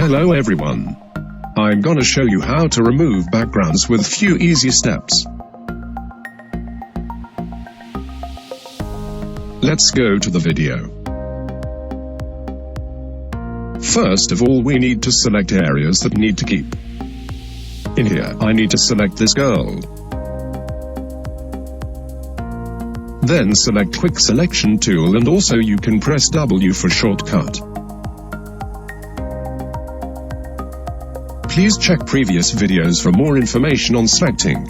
Hello everyone. I'm gonna show you how to remove backgrounds with few easy steps. Let's go to the video. First of all, we need to select areas that need to keep. In here, I need to select this girl. Then select Quick Selection tool, and also you can press W for shortcut. Please check previous videos for more information on selecting.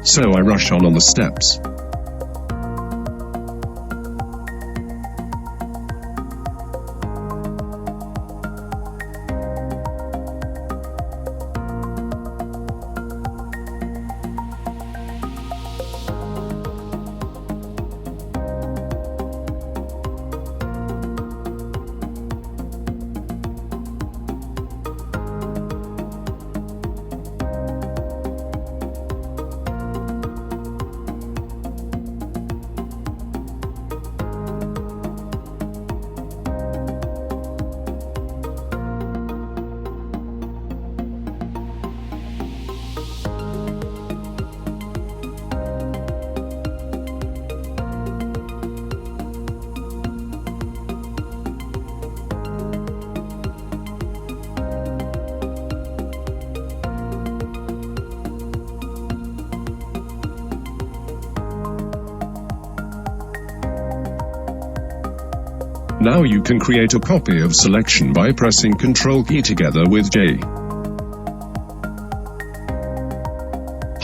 So I rush on the steps. Now you can create a copy of selection by pressing Ctrl key together with J.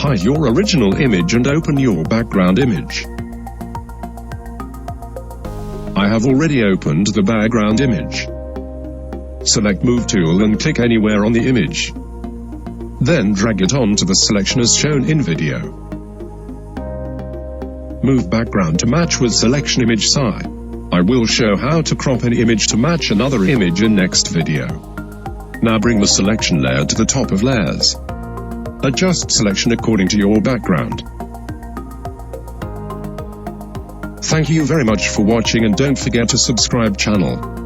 Hide your original image and open your background image. I have already opened the background image. Select Move tool and click anywhere on the image. Then drag it onto the selection as shown in video. Move background to match with selection image side. I will show how to crop an image to match another image in next video. Now bring the selection layer to the top of layers. Adjust selection according to your background. Thank you very much for watching, and don't forget to subscribe channel.